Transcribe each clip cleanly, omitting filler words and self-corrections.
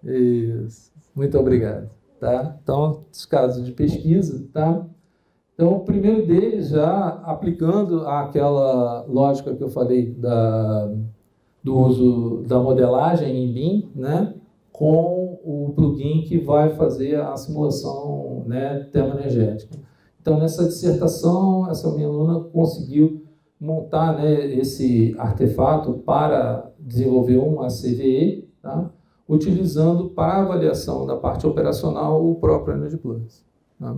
Isso. Muito obrigado. Tá? Então, os casos de pesquisa, tá? Então, o primeiro deles, já aplicando aquela lógica que eu falei do uso da modelagem em BIM, né? Com o plugin que vai fazer a simulação, né, termoenergética. Então, nessa dissertação, essa minha aluna conseguiu montar, né, esse artefato para desenvolver uma CVE, tá? Utilizando para avaliação da parte operacional o próprio Energy Plus. Tá?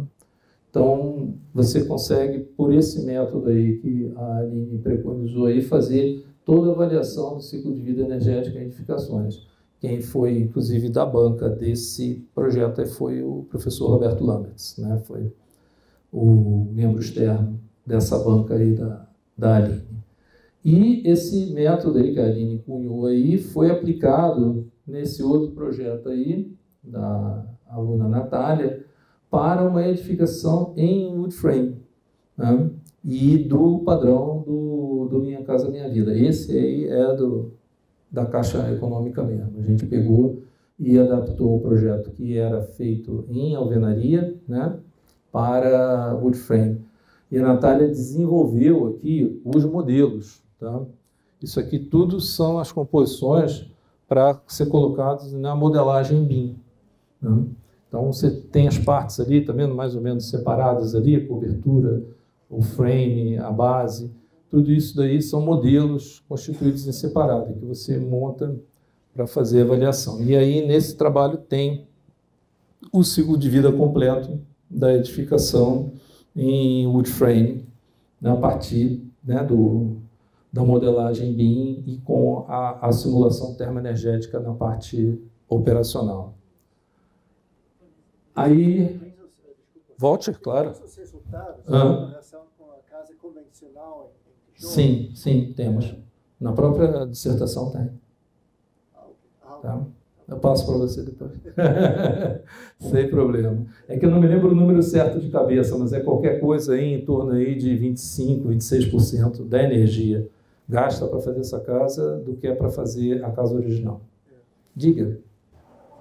Então, você consegue, por esse método aí que a Aline preconizou aí, fazer toda a avaliação do ciclo de vida energética em edificações. Quem foi, inclusive, da banca desse projeto foi o professor Roberto Lamberts, né? Foi o membro externo dessa banca aí da Aline. E esse método aí que a Aline cunhou aí foi aplicado nesse outro projeto aí, da aluna Natália, para uma edificação em wood frame, né? E do padrão do Minha Casa Minha Vida. Esse aí é da Caixa Econômica mesmo. A gente pegou e adaptou o projeto que era feito em alvenaria, né, para wood frame. E a Natália desenvolveu aqui os modelos. Tá? Isso aqui tudo são as composições para ser colocados na modelagem BIM. Né? Então, você tem as partes ali, tá vendo, mais ou menos separadas ali, a cobertura, o frame, a base, tudo isso daí são modelos constituídos em separado, que você monta para fazer a avaliação. E aí, nesse trabalho, tem o ciclo de vida completo da edificação em wood frame, né, a partir, né, da modelagem BIM e com a simulação termoenergética na parte operacional. Aí, volte, claro. Esses resultados, em relação com a casa convencional em tijolo? Sim, temos. Na própria dissertação tem. Tá? Eu passo para você depois. Sem problema. É que eu não me lembro o número certo de cabeça, mas é qualquer coisa aí em torno aí de 25%, 26% da energia gasta para fazer essa casa do que é para fazer a casa original. Diga.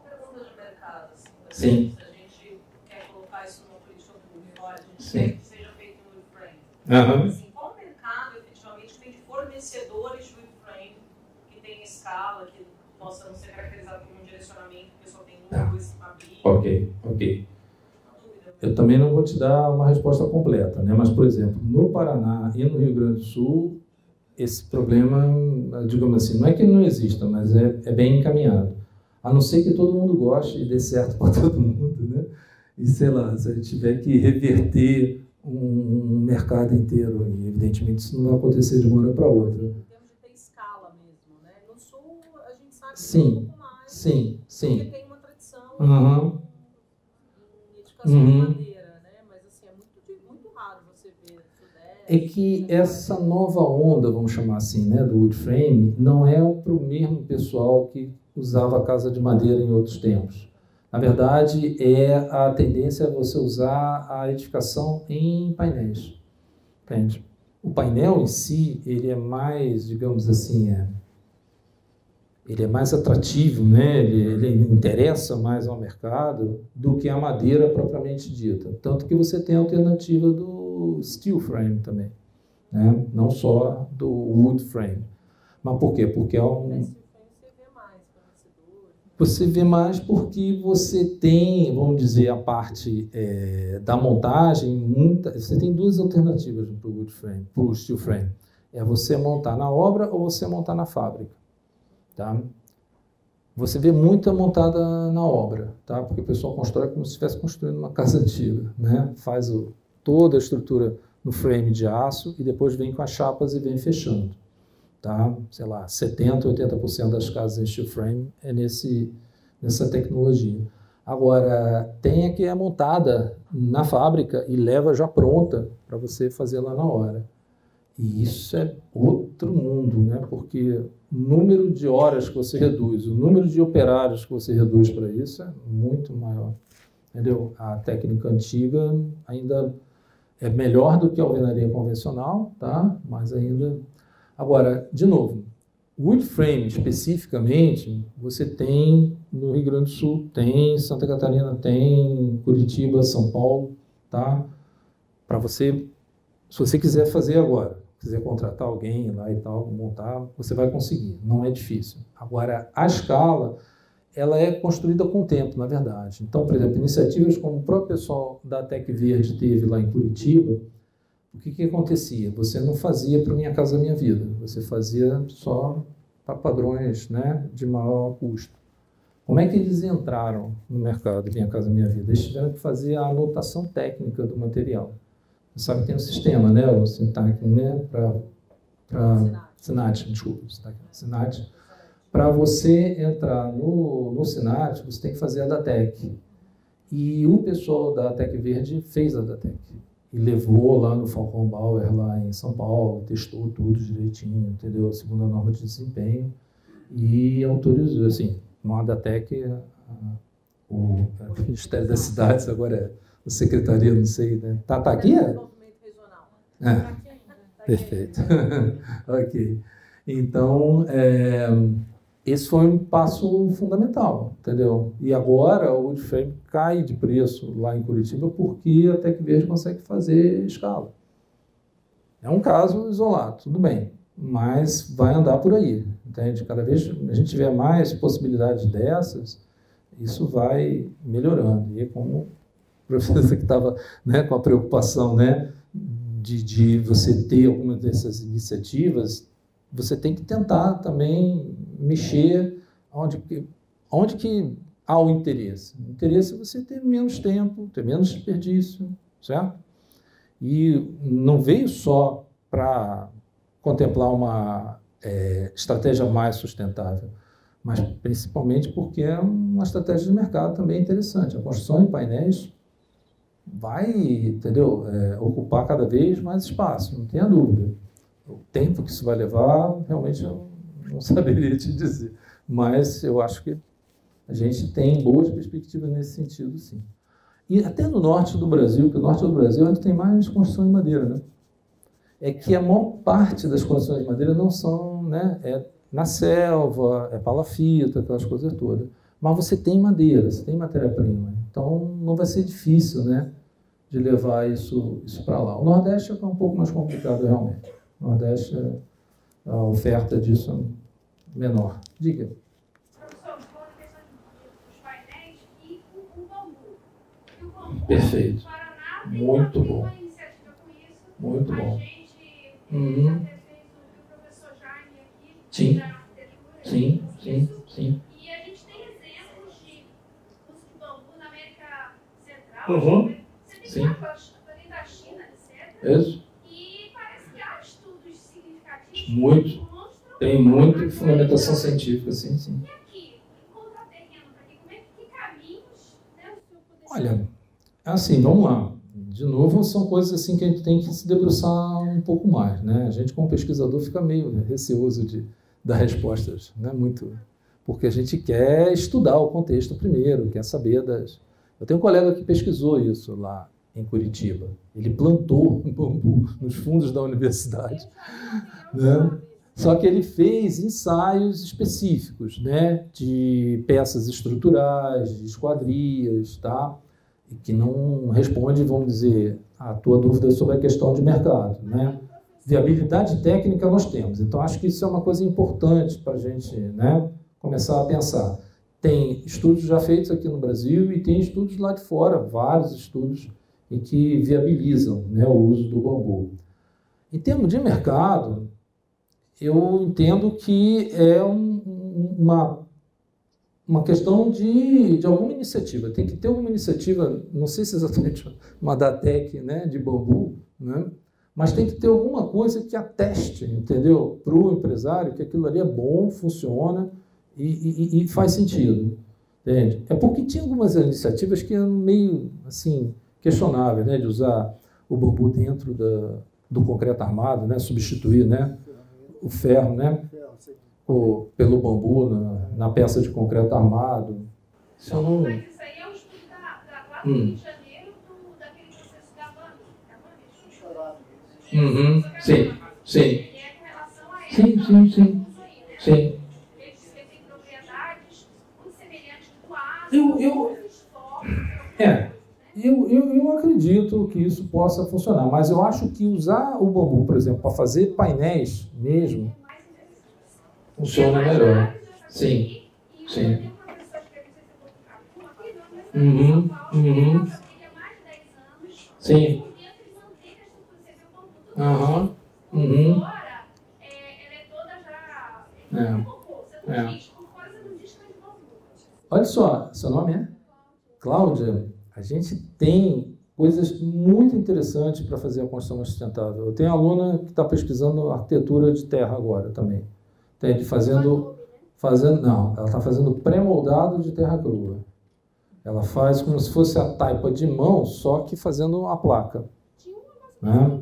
Pergunta de mercado, assim, sim. Se a gente quer colocar isso no político público, a gente sim. quer que seja feito no wood frame. Assim, qual o mercado, efetivamente, tem de fornecedores de wood frame que tem escala, que possa não ser caracterizado como um direcionamento, que só tem dois abrir? Ok. Eu também não vou te dar uma resposta completa, né? Mas, por exemplo, no Paraná e no Rio Grande do Sul, esse problema, digamos assim, não é que ele não exista, mas é bem encaminhado. A não ser que todo mundo goste e dê certo para todo mundo, né? E, sei lá, se a gente tiver que reverter um mercado inteiro, e evidentemente isso não vai acontecer de uma hora para outra. Em termos de ter escala mesmo, né? No Sul, a gente sabe que sim, é um pouco mais, sim. porque tem uma tradição em edificação de madeira, né? Mas, assim, é muito raro você ver Sudeste. É que essa nova onda, vamos chamar assim, né, do wood frame, não é para o mesmo pessoal que usava a casa de madeira em outros tempos. Na verdade, a tendência é você usar a edificação em painéis. Entende? O painel em si, ele é mais, digamos assim, ele é mais atrativo, né? Ele interessa mais ao mercado do que a madeira propriamente dita. Tanto que você tem a alternativa do steel frame também, né? Não só do wood frame. Mas por quê? Porque é você vê mais porque você tem, vamos dizer, a parte da montagem, você tem duas alternativas para o wood frame, para o steel frame. É você montar na obra ou você montar na fábrica. Tá? Você vê muita montada na obra, tá? Porque o pessoal constrói como se estivesse construindo uma casa antiga, né? Faz toda a estrutura no frame de aço e depois vem com as chapas e vem fechando. Tá? Sei lá, 70%, 80% das casas em steel frame é nessa tecnologia. Agora, tem a que é montada na fábrica e leva já pronta para você fazer lá na hora. E isso é outro mundo, né? Porque o número de horas que você reduz, o número de operários que você reduz para isso é muito maior. Entendeu? A técnica antiga ainda é melhor do que a alvenaria convencional, tá? Mas ainda... Agora, de novo, wood frame, especificamente, você tem no Rio Grande do Sul, tem Santa Catarina, tem Curitiba, São Paulo, tá? Para você, se você quiser fazer agora, quiser contratar alguém lá e tal, montar, você vai conseguir, não é difícil. Agora, a escala, ela é construída com o tempo, na verdade. Então, por exemplo, iniciativas como o próprio pessoal da Tec Verde teve lá em Curitiba, o que acontecia? Você não fazia para Minha Casa Minha Vida, você fazia só para padrões, né, de maior custo. Como é que eles entraram no mercado Minha Casa Minha Vida? Eles tiveram que fazer a anotação técnica do material. Você sabe que tem um sistema, né, o SINTAC, né, para SINAT, desculpa, SINAT. Para você entrar no SINAT, você tem que fazer a DATEC. E o pessoal da Tec Verde fez a DATEC. E levou lá no Falcon Bauer, lá em São Paulo, testou tudo direitinho, entendeu? Segundo a norma de desempenho. E autorizou, assim, uma DATEC, o Ministério das Cidades, agora é a Secretaria, não sei, né? Tá aqui? Perfeito. Ok. Então, esse foi um passo fundamental, entendeu? E agora o wood frame cai de preço lá em Curitiba porque a Tec Verde consegue fazer escala. É um caso isolado, tudo bem, mas vai andar por aí, entende? Cada vez a gente tiver mais possibilidades dessas, isso vai melhorando. E como o professor que estava, né, com a preocupação, né, de você ter algumas dessas iniciativas, você tem que tentar também mexer onde que há o interesse. O interesse é você ter menos tempo, ter menos desperdício, certo? E não veio só para contemplar uma estratégia mais sustentável, mas principalmente porque é uma estratégia de mercado também interessante. A construção de painéis vai, entendeu, ocupar cada vez mais espaço, não tenha dúvida. O tempo que isso vai levar, realmente eu não saberia te dizer. Mas eu acho que a gente tem boas perspectivas nesse sentido, sim. E até no norte do Brasil, que o norte do Brasil ainda tem mais construção em madeira, né? É que a maior parte das construções de madeira não são, né, na selva, palafita, aquelas coisas todas. Mas você tem madeira, você tem matéria-prima. Então não vai ser difícil, né, de levar isso para lá. O Nordeste é um pouco mais complicado, realmente. No Nordeste, a oferta disso é menor. Diga. Professor, falando a questão dos painéis e o bambu. E o bambu, Perfeito. o Paraná tem Muito uma bom. iniciativa com isso. Muito bom. A gente já fez o professor Jaime aqui, Sim. da arquitetura. Sim, sim, sim. E a gente tem exemplos de uso de bambu na América Central. Uhum. Né? Você tem Sim. capas ali da China, etc. Isso. E parece que há estudos significativos. Muito. Que mostram Tem muita fundamentação científica, sim, sim. E aqui, em contraterreno, que caminhos, né, o senhor poderia... Olha, assim, vamos lá. De novo, são coisas assim que a gente tem que se debruçar um pouco mais, né? A gente, como pesquisador, fica meio receoso de dar respostas, né? Muito, porque a gente quer estudar o contexto primeiro, quer saber das... Eu tenho um colega que pesquisou isso lá em Curitiba. Ele plantou um bambu nos fundos da universidade, né? Só que ele fez ensaios específicos, né, de peças estruturais, de esquadrias, tá? E que não responde, vamos dizer, a tua dúvida sobre a questão de mercado, né? Viabilidade técnica nós temos, então acho que isso é uma coisa importante para a gente, né, começar a pensar. Tem estudos já feitos aqui no Brasil e tem estudos lá de fora, vários estudos em que viabilizam, né, o uso do bambu. Em termos de mercado, eu entendo que é uma questão de alguma iniciativa. Tem que ter alguma iniciativa, não sei se exatamente uma DATEC, né, de bambu, né, mas tem que ter alguma coisa que ateste, entendeu, para o empresário que aquilo ali é bom, funciona e faz sentido. Entende? É porque tinha algumas iniciativas que eram meio assim, questionáveis, né, de usar o bambu dentro do concreto armado, né, substituir, né, o ferro, né, pelo bambu na peça de concreto armado. Isso eu não... Mas isso aí é um estudo lá do Rio de Janeiro, daquele processo da Vânia. Sim, sim. E é com relação a ele. Sim. Sim. Eles têm propriedades muito semelhantes do aço, Eu acredito que isso possa funcionar, mas eu acho que usar o bambu, por exemplo, para fazer painéis mesmo, funciona melhor. Sim, sim. Sim. Olha só, seu nome é? Cláudia. A gente tem coisas muito interessantes para fazer a construção sustentável. Eu tenho aluna que está pesquisando arquitetura de terra agora também. Entende? Não, ela está fazendo pré-moldado de terra crua. Ela faz como se fosse a taipa de mão, só que fazendo a placa. Né?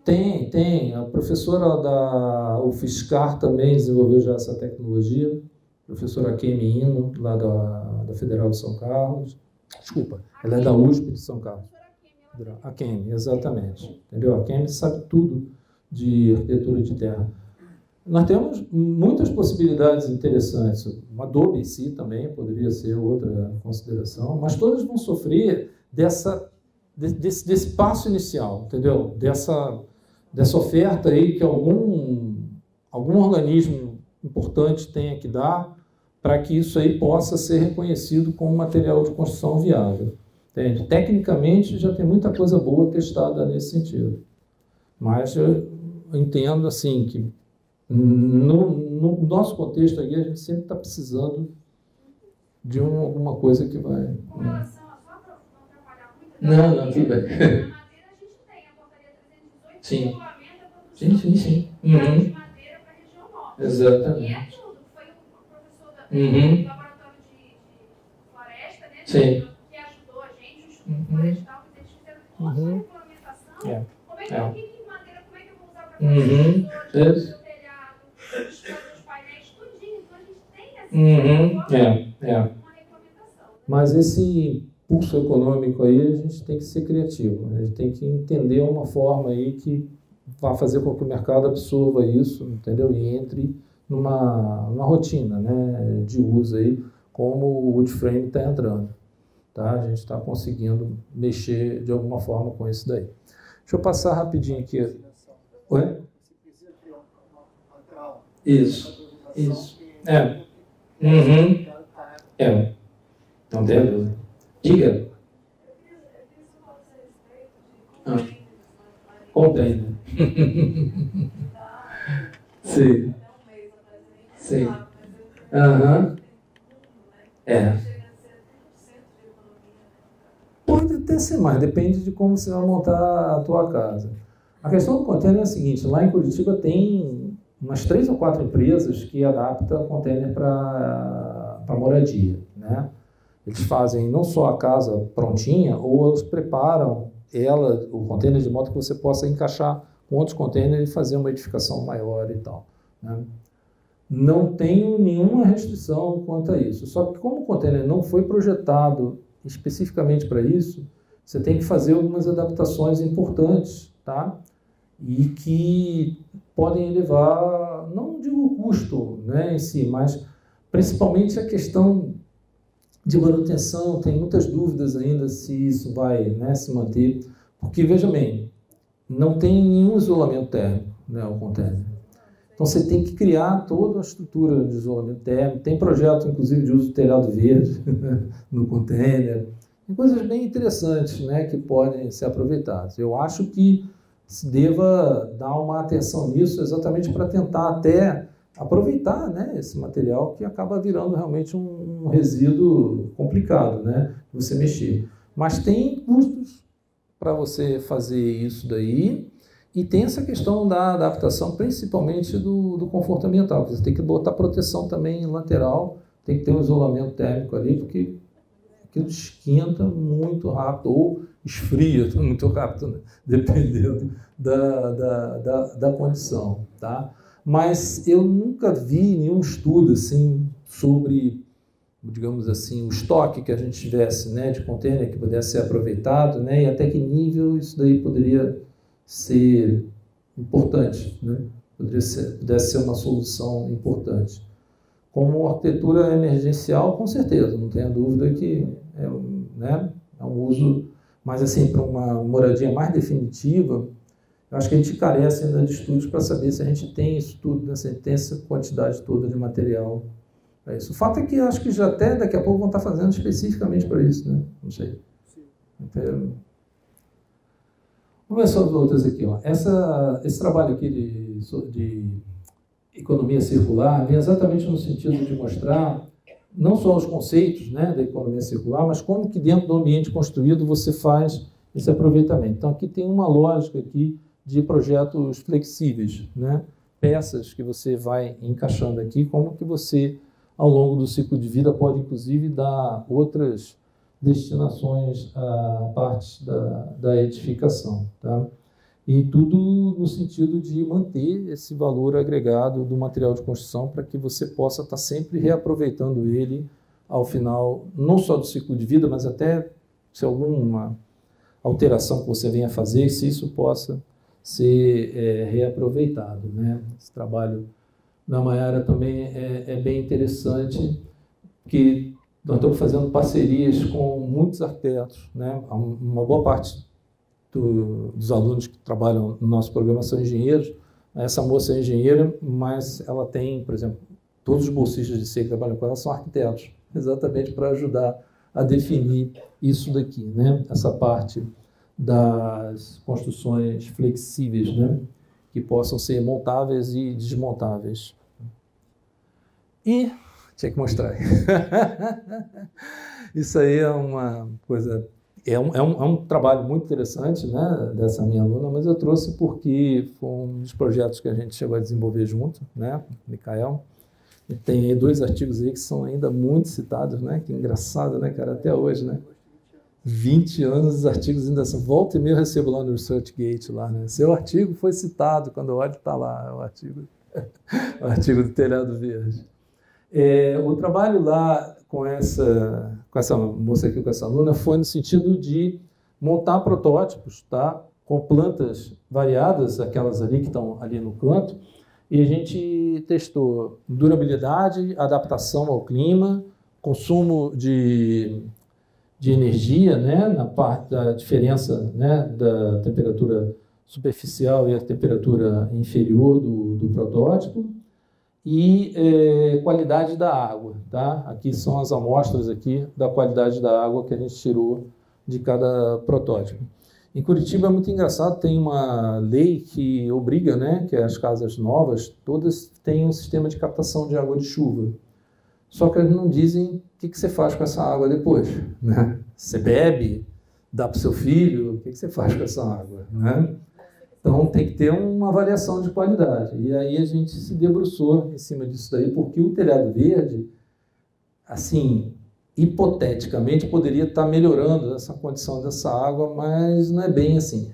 Tem. A professora da UFSCar também desenvolveu já essa tecnologia. A professora Kemi Ino, lá da Federal de São Carlos. Desculpa, ela é da USP de São Carlos. A Kemi, exatamente. Entendeu? A Kemi sabe tudo de arquitetura de terra. Nós temos muitas possibilidades interessantes. O Adobe em si também poderia ser outra consideração, mas todas vão sofrer desse passo inicial, entendeu? Dessa oferta aí que algum organismo importante tenha que dar para que isso aí possa ser reconhecido como material de construção viável. Entende? Tecnicamente já tem muita coisa boa testada nesse sentido. Mas eu entendo assim que no nosso contexto aqui a gente sempre está precisando de alguma coisa que vai... Com relação a só para não atrapalhar muito... Não, tudo bem. Na madeira a gente tem a portaria 318 que regulamenta a produção Sim. de madeira para a região norte. Exatamente. E é tudo. Foi o professor do laboratório de floresta, né? Sim. Que ajudou a gente, o Instituto Florestal, que eles fizeram toda a regulamentação. Como é que madeira, como é que eu vou usar para fazer o telhado, os painéis, tudinho. Então a gente tem essa uma regulamentação. Mas esse pulso econômico aí, a gente tem que ser criativo. A gente tem que entender uma forma aí que vá fazer com que o mercado absorva isso, entendeu? E entre numa rotina, né, de uso aí, como o wood frame está entrando. Tá? A gente está conseguindo mexer de alguma forma com isso daí. Deixa eu passar rapidinho aqui. Oi? Você precisa ter uma grau. Isso. Não tem dúvida. Diga. Container. Sim. Pode até ser mais, depende de como você vai montar a tua casa. A questão do container é a seguinte, lá em Curitiba tem umas 3 ou 4 empresas que adaptam container para moradia, né? Eles fazem não só a casa prontinha, ou eles preparam o container de modo que você possa encaixar com outros containers e fazer uma edificação maior e tal, né? Não tenho nenhuma restrição quanto a isso. Só que como o container não foi projetado especificamente para isso, você tem que fazer algumas adaptações importantes, tá? E que podem elevar, não digo o custo, né, em si, mas principalmente a questão de manutenção. Tem muitas dúvidas ainda se isso vai, né, se manter, porque, veja bem, não tem nenhum isolamento térmico, né, o container. Então você tem que criar toda a estrutura de isolamento térmico. Tem projeto, inclusive, de uso de telhado verde no container. Tem coisas bem interessantes, né, que podem ser aproveitadas. Eu acho que se deva dar uma atenção nisso exatamente para tentar até aproveitar, né, esse material que acaba virando realmente um resíduo complicado, né, de você mexer. Mas tem custos para você fazer isso daí. E tem essa questão da adaptação, principalmente do conforto ambiental. Você tem que botar proteção também lateral, tem que ter um isolamento térmico ali, porque aquilo esquenta muito rápido, ou esfria muito rápido, né? Dependendo da condição. Tá? Mas eu nunca vi nenhum estudo assim, sobre, digamos assim, o estoque que a gente tivesse, né, de container que pudesse ser aproveitado, né, e até que nível isso daí poderia ser importante, né? pudesse ser uma solução importante. Como arquitetura emergencial, com certeza, não tenha dúvida que né, é um uso, mas assim, para uma moradia mais definitiva, eu acho que a gente carece ainda de estudos para saber se a gente tem isso tudo, né, se a gente tem essa quantidade toda de material para isso. O fato é que eu acho que já até daqui a pouco vão estar fazendo especificamente para isso, né? Não sei. Então, vamos ver só as outras aqui. Ó. Esse trabalho aqui de economia circular vem exatamente no sentido de mostrar não só os conceitos, né, da economia circular, mas como que dentro do ambiente construído você faz esse aproveitamento. Então aqui tem uma lógica aqui de projetos flexíveis, né, peças que você vai encaixando aqui, como que você ao longo do ciclo de vida pode inclusive dar outras destinações a partes da edificação, tá? E tudo no sentido de manter esse valor agregado do material de construção para que você possa estar sempre reaproveitando ele ao final, não só do ciclo de vida, mas até se alguma alteração que você venha fazer, se isso possa ser reaproveitado, né? Esse trabalho da Maiara também é bem interessante, que nós estamos fazendo parcerias com muitos arquitetos, né? Uma boa parte dos alunos que trabalham no nosso programa são engenheiros. Essa moça é engenheira, mas ela tem, por exemplo, todos os bolsistas de SEI que trabalham com ela são arquitetos, exatamente para ajudar a definir isso daqui, né? Essa parte das construções flexíveis, né? Que possam ser montáveis e desmontáveis. E tinha que mostrar. Isso aí é uma coisa... É um trabalho muito interessante, né, dessa minha aluna, mas eu trouxe porque foi um dos projetos que a gente chegou a desenvolver junto, né, Micael. E tem aí 2 artigos aí que são ainda muito citados, né, que engraçado, né, cara, até hoje, né. 20 anos os artigos ainda são... Volta e meia eu recebo lá no ResearchGate, lá, né, seu artigo foi citado, quando eu olho está lá, o artigo do telhado verde. O trabalho lá com essa moça aqui, com essa aluna, foi no sentido de montar protótipos, tá? Com plantas variadas, aquelas ali que estão ali no canto, e a gente testou durabilidade, adaptação ao clima, consumo de energia, né? Na parte da diferença, né? Da temperatura superficial e a temperatura inferior do protótipo, e qualidade da água, tá? Aqui são as amostras aqui da qualidade da água que a gente tirou de cada protótipo. Em Curitiba é muito engraçado, tem uma lei que obriga, né, que as casas novas todas têm um sistema de captação de água de chuva. Só que eles não dizem o que você faz com essa água depois, né? Você bebe, dá para o seu filho, o que você faz com essa água, né? Então, tem que ter uma avaliação de qualidade. E aí a gente se debruçou em cima disso daí, porque o telhado verde, assim, hipoteticamente, poderia estar melhorando essa condição dessa água, mas não é bem assim.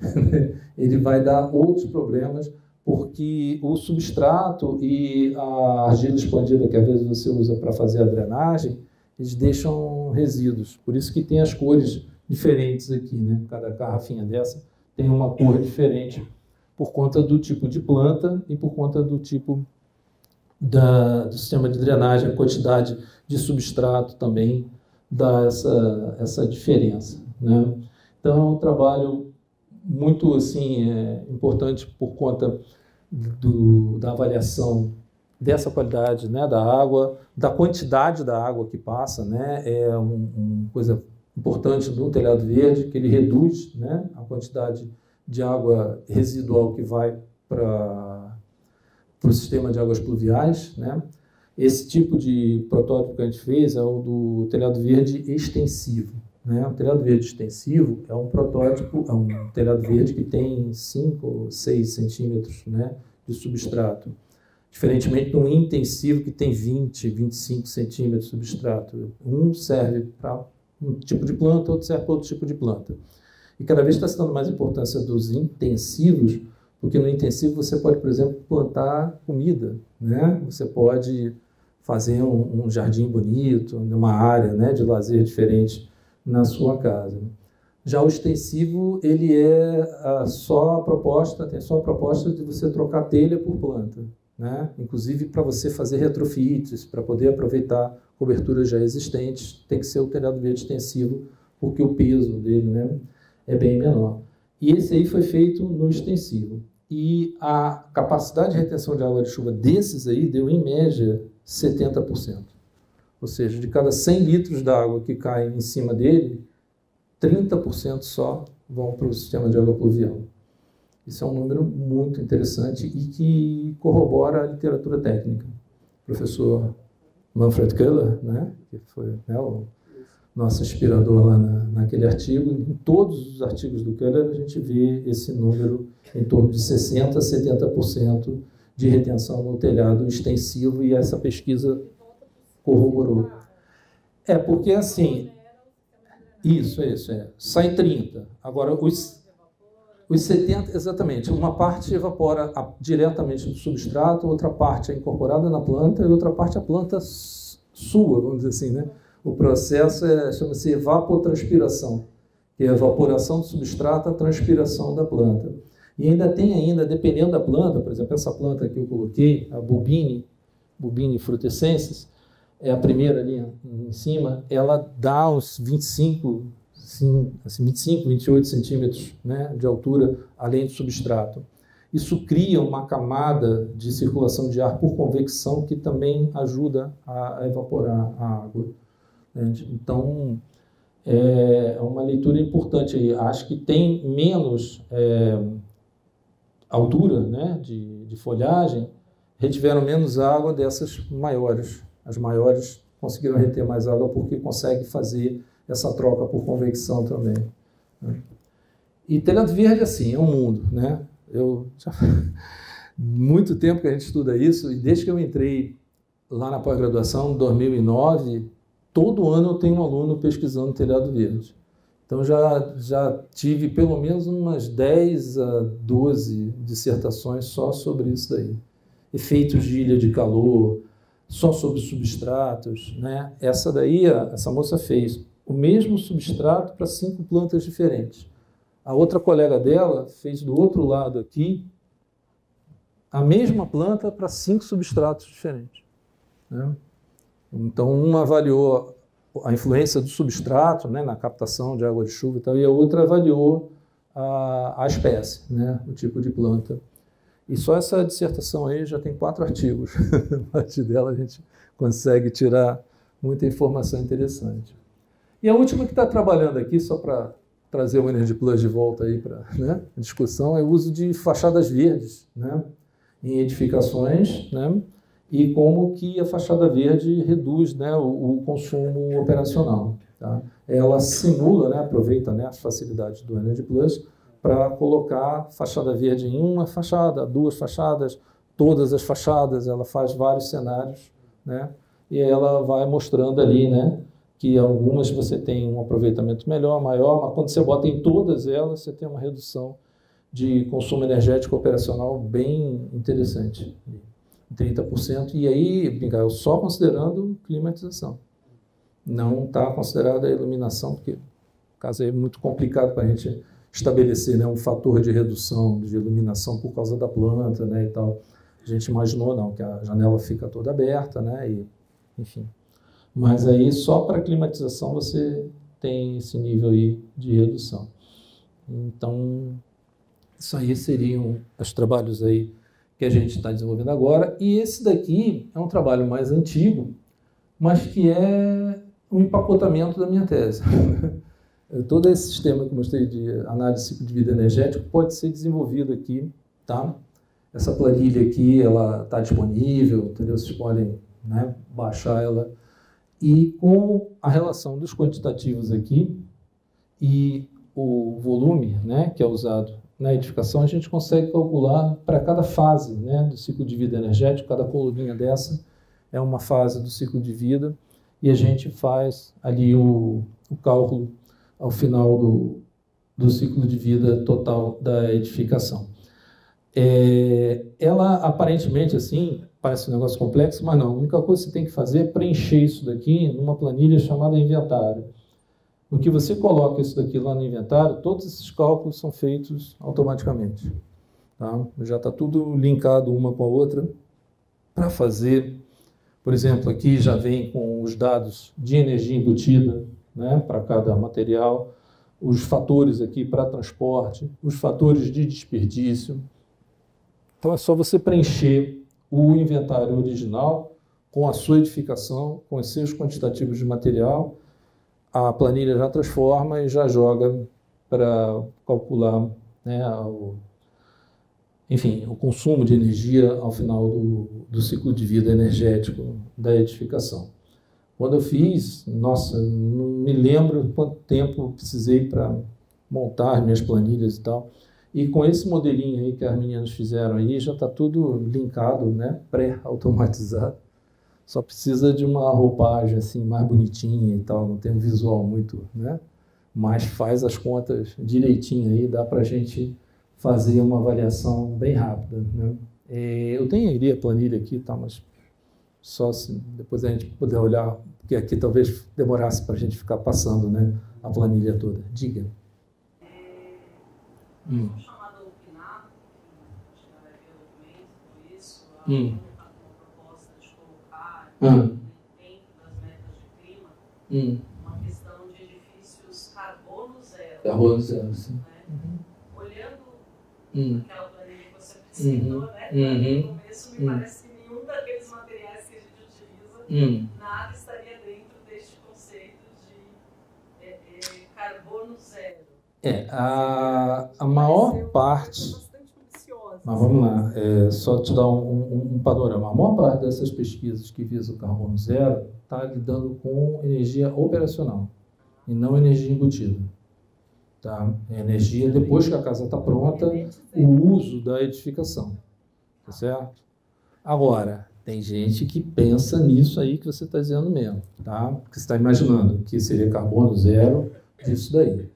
Ele vai dar outros problemas, porque o substrato e a argila expandida, que às vezes você usa para fazer a drenagem, eles deixam resíduos. Por isso que tem as cores diferentes aqui, né? Cada garrafinha dessa tem uma cor diferente, por conta do tipo de planta e por conta do tipo do sistema de drenagem, a quantidade de substrato também dá essa diferença, né? Então, é um trabalho muito assim, importante por conta da avaliação dessa qualidade, né, da água, da quantidade da água que passa, né? É uma coisa importante do telhado verde, que ele reduz, né, a quantidade de água residual que vai para o sistema de águas pluviais, né? Esse tipo de protótipo que a gente fez é o do telhado verde extensivo, né? O telhado verde extensivo é um protótipo, é um telhado verde que tem 5 ou 6 centímetros, né, de substrato, diferentemente de um intensivo que tem 20, 25 centímetros de substrato. Um serve para um tipo de planta, outro serve para outro tipo de planta. E cada vez está se dando mais importância dos intensivos, porque no intensivo você pode, por exemplo, plantar comida, né? Você pode fazer um jardim bonito, uma área, né, de lazer diferente na sua casa. Já o extensivo, ele é tem só a proposta de você trocar telha por planta, né? Inclusive para você fazer retrofits, para poder aproveitar coberturas já existentes, tem que ser o telhado verde extensivo, porque o peso dele, né, é bem menor. E esse aí foi feito no extensivo. E a capacidade de retenção de água de chuva desses aí deu, em média, 70%. Ou seja, de cada 100 litros d'água que caem em cima dele, 30% só vão para o sistema de água pluvial. Isso é um número muito interessante e que corrobora a literatura técnica. O professor Manfred Köhler, né, que foi, né, o nosso inspirador lá naquele artigo, em todos os artigos do Köhler a gente vê esse número em torno de 60% a 70% de retenção no telhado extensivo, e essa pesquisa corroborou. Porque assim, isso, sai 30. Agora, os 70, exatamente, uma parte evapora diretamente do substrato, outra parte é incorporada na planta e outra parte a planta sua, vamos dizer assim, né? O processo chama-se evapotranspiração, que é a evaporação do substrato, a transpiração da planta. E ainda, dependendo da planta, por exemplo, essa planta que eu coloquei, a Bubini frutescens, é a primeira ali em cima, ela dá uns 25, 28 centímetros, né, de altura, além do substrato. Isso cria uma camada de circulação de ar por convecção que também ajuda a evaporar a água. Então, é uma leitura importante aí. Acho que tem menos altura, né, de folhagem, retiveram menos água dessas maiores. As maiores conseguiram reter mais água porque conseguem fazer essa troca por convecção também. E telhado verde, assim, é um mundo, né? Muito tempo que a gente estuda isso, e desde que eu entrei lá na pós-graduação, em 2009, todo ano eu tenho um aluno pesquisando telhado verde. Então já tive pelo menos umas 10 a 12 dissertações só sobre isso daí. Efeitos de ilha de calor, só sobre substratos, né? Essa moça fez o mesmo substrato para 5 plantas diferentes. A outra colega dela fez do outro lado aqui a mesma planta para 5 substratos diferentes, né? Então, uma avaliou a influência do substrato, né, na captação de água de chuva e tal, e a outra avaliou a espécie, né, o tipo de planta. E só essa dissertação aí já tem 4 artigos. A partir dela a gente consegue tirar muita informação interessante. E a última que está trabalhando aqui, só para trazer o Energy Plus de volta aí para, né, a discussão, é o uso de fachadas verdes, né, em edificações, né, e como que a fachada verde reduz, né, o consumo operacional. Tá? Ela simula, né, aproveita, né, as facilidades do Energy Plus para colocar fachada verde em uma fachada, 2 fachadas, todas as fachadas, ela faz vários cenários, né, e ela vai mostrando ali, né, que algumas você tem um aproveitamento melhor, maior, mas quando você bota em todas elas, você tem uma redução de consumo energético operacional bem interessante, 30%, e aí, Miguel, só considerando climatização. Não está considerada a iluminação, porque o caso é muito complicado para a gente estabelecer, né, um fator de redução de iluminação por causa da planta, né, e tal. A gente imaginou, não, que a janela fica toda aberta, né, e, enfim. Mas aí, só para climatização, você tem esse nível aí de redução. Então, isso aí seriam os trabalhos aí que a gente está desenvolvendo agora. E esse daqui é um trabalho mais antigo, mas que é um empacotamento da minha tese. Todo esse sistema que eu mostrei de análise de ciclo de vida energético pode ser desenvolvido aqui, tá? Essa planilha aqui, ela está disponível, entendeu? Vocês podem, né, baixar ela. E com a relação dos quantitativos aqui e o volume, né, que é usado na edificação, a gente consegue calcular para cada fase, né, do ciclo de vida energético. Cada coluninha dessa é uma fase do ciclo de vida, e a gente faz ali o cálculo ao final do ciclo de vida total da edificação. Ela, aparentemente, assim, parece um negócio complexo, mas não. A única coisa que você tem que fazer é preencher isso daqui numa planilha chamada inventário. no que você coloca isso daqui lá no inventário, todos esses cálculos são feitos automaticamente. Tá? Já está tudo linkado uma com a outra para fazer. Por exemplo, aqui já vem com os dados de energia embutida, né, para cada material, os fatores aqui para transporte, os fatores de desperdício. Então é só você preencher o inventário original com a sua edificação, com os seus quantitativos de material, a planilha já transforma e já joga para calcular, né, o consumo de energia ao final do ciclo de vida energético da edificação. Quando eu fiz, nossa, não me lembro quanto tempo precisei para montar minhas planilhas e tal. E com esse modelinho aí que as meninas fizeram aí, já está tudo linkado, né, pré-automatizado. Só precisa de uma roupagem assim mais bonitinha e tal, não tem um visual muito, né? Mas faz as contas direitinho aí, dá para a gente fazer uma avaliação bem rápida, né? Eu tenho ali a planilha aqui, tá, mas só se depois a gente puder olhar, porque aqui talvez demorasse para a gente ficar passando, né, a planilha toda. Diga. Chamado OPINAR, acho que já vai ver o documento por isso, uma proposta de colocar dentro das metas de clima uma questão de edifícios carbono zero. Carbono zero, sim. Né? Olhando aquela planilha que você apresentou, né? No começo me parece que nenhum daqueles materiais que a gente utiliza, nada estaria dentro deste conceito de carbono zero. A maior parte, mas vamos lá, só te dar um panorama. A maior parte dessas pesquisas que visam o carbono zero está lidando com energia operacional e não energia embutida. Tá? Energia depois que a casa está pronta, o uso da edificação. Tá certo? Agora, tem gente que pensa nisso aí que você está dizendo mesmo. Tá? Que você está imaginando que seria carbono zero disso daí.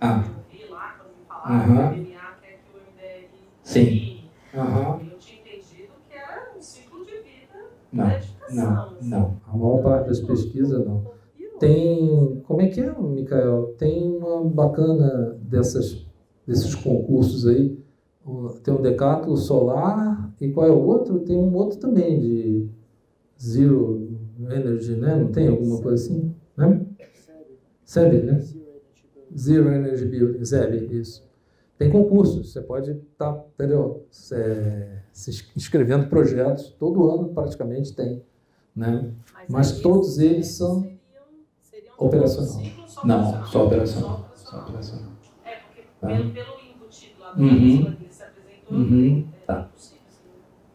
Eu vi lá, quando me falaram que o DNA quer que o MDR sim. Eu tinha entendido que era um ciclo de vida da edificação. Não. A maior parte das pesquisas não. Tem, como é que é, Micael? Tem uma bacana desses concursos aí. Tem o Decátulo Solar e qual é o outro? Tem um outro também de Zero Energy, né? Não tem alguma coisa assim? Né? SEB, né? Zero Energy Building, ZEB, isso. Tem concursos, você pode estar, entendeu? Se inscrevendo projetos, todo ano praticamente tem, né? Mas todos eles são operacional. Não, só operacional. Porque pelo embutido lá do que ele se apresentou, tá.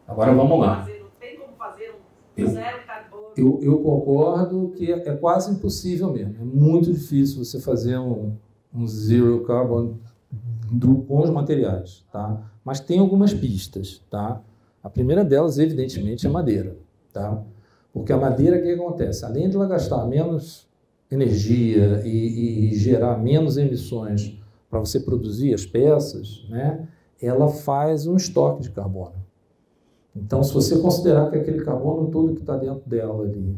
Agora vamos lá. Tem como fazer um zero carbono? Eu concordo que é quase impossível mesmo. É muito difícil você fazer um zero carbon com os materiais, tá? Mas tem algumas pistas, tá? A primeira delas, evidentemente, é madeira, tá? Porque a madeira, o que acontece? Além de ela gastar menos energia e gerar menos emissões para você produzir as peças, né? Ela faz um estoque de carbono. Então, se você considerar que aquele carbono todo que está dentro dela ali,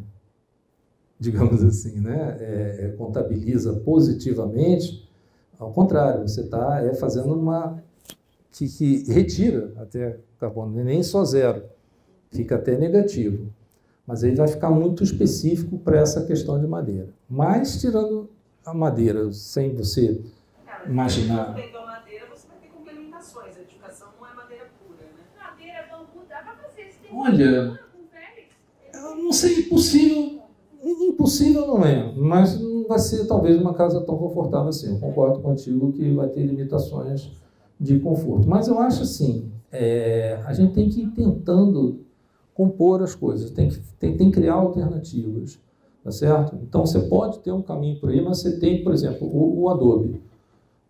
digamos assim, né, contabiliza positivamente, ao contrário, você está fazendo uma que retira até carbono, nem só zero, fica até negativo. Mas aí vai ficar muito específico para essa questão de madeira. Mas, tirando a madeira, sem você imaginar... Pegando a madeira, você vai ter complementações. A edificação não é madeira pura, né? Madeira, bambu, dá para fazer. Olha, eu não sei, impossível não é, mas não vai ser talvez uma casa tão confortável assim. Eu concordo contigo que vai ter limitações de conforto. Mas eu acho assim, a gente tem que ir tentando compor as coisas, tem que criar alternativas, tá certo? Então você pode ter um caminho por aí, mas você tem, por exemplo, o Adobe.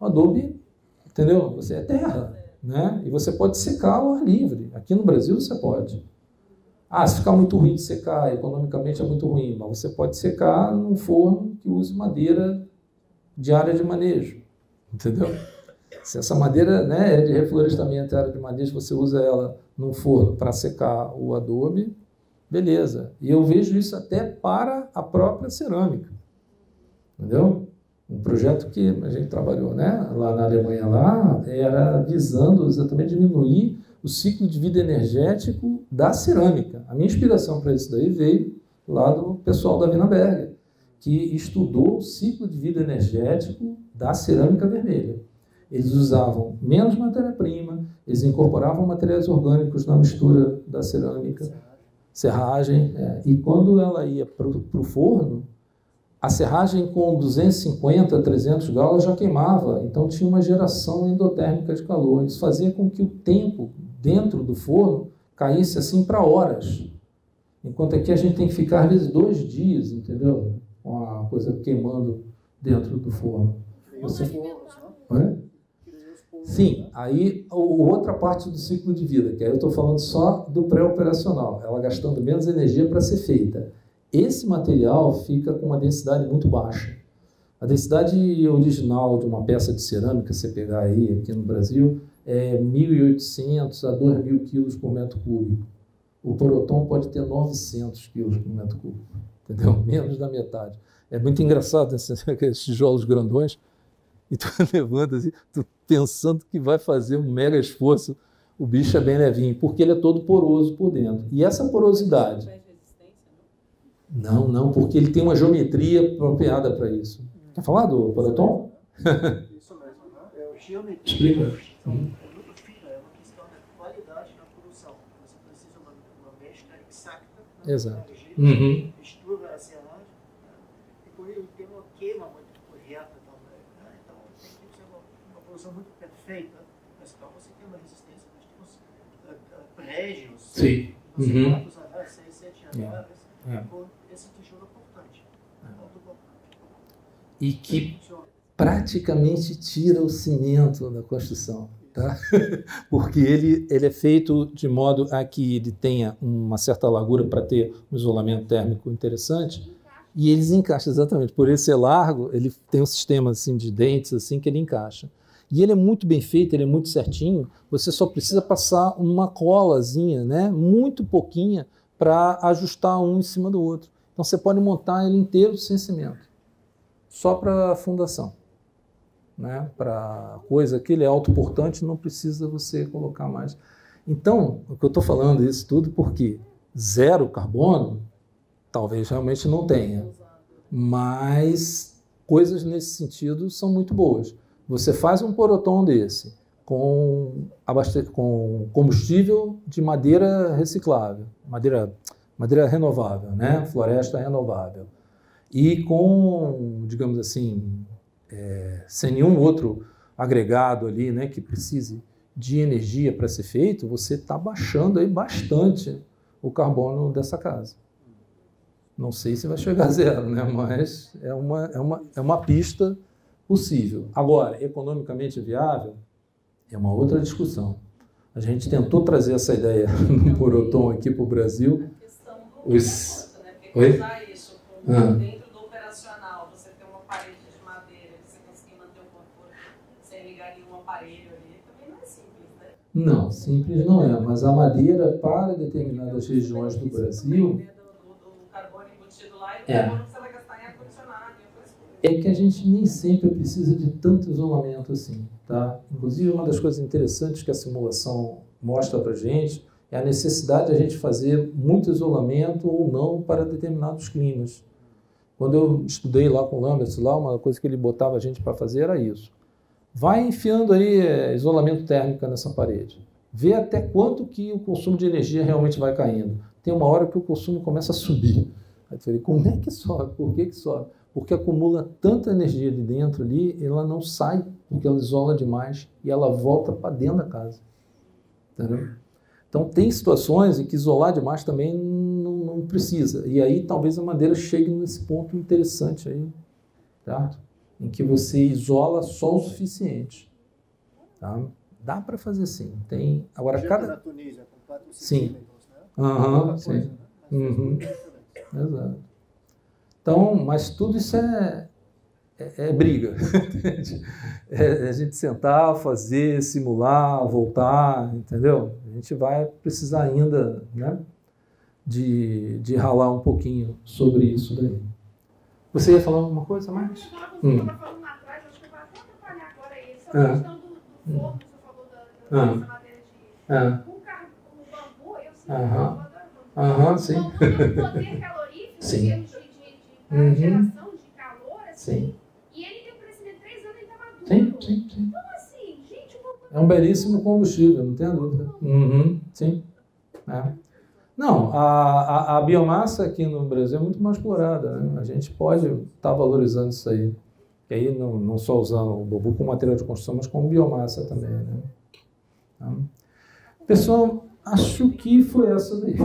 O Adobe, entendeu? Você é terra, né? E você pode secar ao ar livre. Aqui no Brasil você pode. Se ficar muito ruim de secar, economicamente é muito ruim, mas você pode secar num forno que use madeira de área de manejo, entendeu? Se essa madeira, né, é de reflorestamento, área de manejo, você usa ela num forno para secar o adobe, beleza. E eu vejo isso até para a própria cerâmica. entendeu? Um projeto que a gente trabalhou, né, lá na Alemanha, lá, era visando exatamente diminuir o ciclo de vida energético da cerâmica. A minha inspiração para isso daí veio lá do pessoal da Wienerberger, que estudou o ciclo de vida energético da cerâmica vermelha. Eles usavam menos matéria-prima, eles incorporavam materiais orgânicos na mistura da cerâmica, serragem, e quando ela ia para o forno, a serragem com 250, 300 graus já queimava, então tinha uma geração endotérmica de calor. Isso fazia com que o tempo dentro do forno caísse assim para horas. Enquanto aqui a gente tem que ficar, às vezes, 2 dias, entendeu? Com a coisa queimando dentro do forno. Você... Sim, aí outra parte do ciclo de vida, que aí eu estou falando só do pré-operacional, ela gastando menos energia para ser feita. Esse material fica com uma densidade muito baixa. A densidade original de uma peça de cerâmica, você pegar aí aqui no Brasil, é 1.800 a 2.000 quilos por metro cúbico. O Poroton pode ter 900 quilos por metro cúbico, entendeu? Menos da metade. É muito engraçado esses tijolos grandões, e tu levanta assim, tu pensando que vai fazer um mega esforço, o bicho é bem levinho, porque ele é todo poroso por dentro. E essa porosidade... Não, porque ele tem uma geometria apropriada para isso. Quer falar do Poroton? Isso mesmo, né? É o geometria. Explica. É muito fina, é uma questão da qualidade na produção. Você precisa de uma mescla exata. Exato. Mistura a cerâmica, e por isso tem uma queima muito correta também. Né? Então tem que ser uma produção muito perfeita. Mas então você tem uma resistência, nós temos prédios, Sim. quantos andares, 6, 7 andares, com esse tijolo importante. E que praticamente tira o cimento da construção, tá? Porque ele é feito de modo a que ele tenha uma certa largura para ter um isolamento térmico interessante, e eles encaixam exatamente. Por ele ser largo, ele tem um sistema assim, de dentes assim, que ele encaixa. E ele é muito bem feito, ele é muito certinho, você só precisa passar uma colazinha, né? Muito pouquinha, para ajustar um em cima do outro. Então você pode montar ele inteiro sem cimento, só para a fundação. Né? Para coisa que ele é autoportante, não precisa você colocar mais. Então, o que eu estou falando isso tudo porque zero carbono, talvez realmente não tenha, mas coisas nesse sentido são muito boas. Você faz um Poroton desse com combustível de madeira reciclável, madeira renovável, né? Floresta renovável, e com, digamos assim, sem nenhum outro agregado ali, né, que precise de energia para ser feito, você está baixando aí bastante o carbono dessa casa. Não sei se vai chegar a zero, né, mas é uma pista possível. Agora, economicamente viável, é uma outra discussão. A gente tentou trazer essa ideia no Poroton aqui para o Brasil. A questão do custo, né? Porque usar isso dentro do operacional, você ter uma parede de madeira, você conseguir manter o conforto sem ligar nenhum aparelho ali, também não é simples, né? Não, simples não é, mas a madeira para determinadas regiões do Brasil... Do carbono embutido lá e do carbono que você vai gastar em ar-condicionado e outras coisas. É que a gente nem sempre precisa de tanto isolamento assim, tá? Inclusive, uma das coisas interessantes que a simulação mostra para a gente é a necessidade de a gente fazer muito isolamento ou não para determinados climas. Quando eu estudei lá com o Lambert, lá, uma coisa que ele botava a gente para fazer era isso. Vai enfiando aí isolamento térmico nessa parede. Vê até quanto que o consumo de energia realmente vai caindo. Tem uma hora que o consumo começa a subir. Aí eu falei, como é que sobe? Por que sobe? Porque acumula tanta energia de dentro ali, ela não sai, porque ela isola demais e ela volta para dentro da casa. Entendeu? Então, tem situações em que isolar demais também não precisa. E aí, talvez a madeira chegue nesse ponto interessante aí, tá? Em que você isola só o suficiente. Tá? Dá para fazer sim. Tem... Agora, na Tunísia, com 4 sim. Né? Sim. Exato. Então, mas tudo isso é briga. É a gente sentar, fazer, simular, voltar, entendeu? A gente vai precisar ainda, né, de ralar um pouquinho sobre isso daí. Você ia falar alguma coisa mais? Eu estava falando lá atrás, acho que eu vou até atrapalhar agora aí. Sobre a questão do forno, você falou da madeira de... O bambu, eu sinto eu adoro bambu. Sim. O bambu tem um poder calorífico, em termos de geração de calor, assim. E ele tem um crescimento de 3 anos e está maduro. Sim. Então, assim, gente, o bambu... É um belíssimo combustível, não tenha dúvida. Sim. Não, a biomassa aqui no Brasil é muito mais explorada, né? A gente pode estar valorizando isso aí. E aí não só usando o bambu como material de construção, mas como biomassa também, né? Então, pessoal, acho que foi essa daí.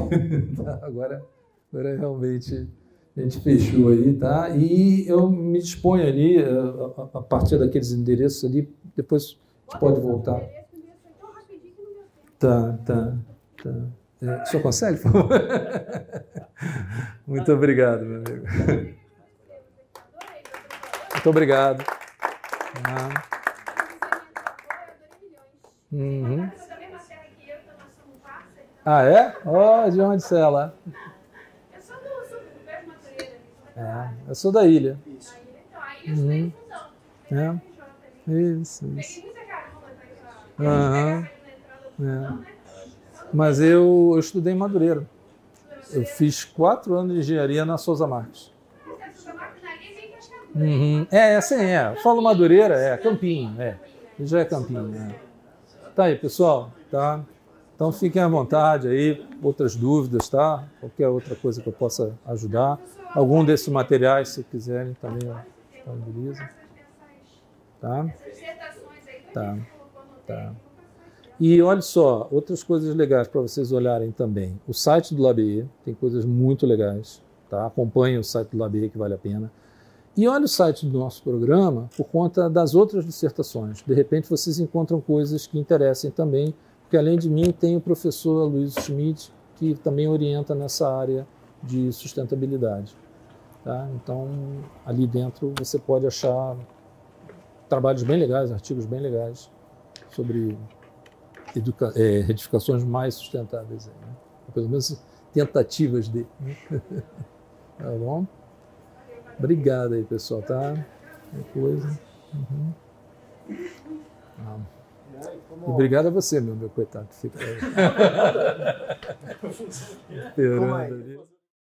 Agora realmente a gente fechou aí, tá? E eu me disponho ali, a partir daqueles endereços ali, depois a gente pode voltar. Tá. O senhor consegue, por favor? Muito obrigado, meu amigo. Muito obrigado. Ah, é? De onde você é lá? Eu sou do Pé Madureira. Eu sou da ilha. Então, aí eu estudei fusão. Isso. Peguei muita carona pra ir pra... Mas eu estudei em Madureira. Eu fiz 4 anos de engenharia na Souza Marques. Eu falo Madureira, Campinho, já é Campinho. Tá aí, pessoal, tá? Então fiquem à vontade aí, outras dúvidas, tá? Qualquer outra coisa que eu possa ajudar. Algum desses materiais, se quiserem, também disponibilizo. Tá? Tá. E olha só, outras coisas legais para vocês olharem também. O site do LabE tem coisas muito legais, tá? Acompanhem o site do LabE que vale a pena. E olha o site do nosso programa por conta das outras dissertações. De repente vocês encontram coisas que interessem também, porque além de mim tem o professor Luiz Schmidt, que também orienta nessa área de sustentabilidade. Tá? Então, ali dentro você pode achar trabalhos bem legais, artigos bem legais sobre edificações mais sustentáveis. Né? Pelo menos tentativas de. Tá bom? Obrigado aí, pessoal, tá? Coisa. Obrigado a você, meu coitado. Fica aí.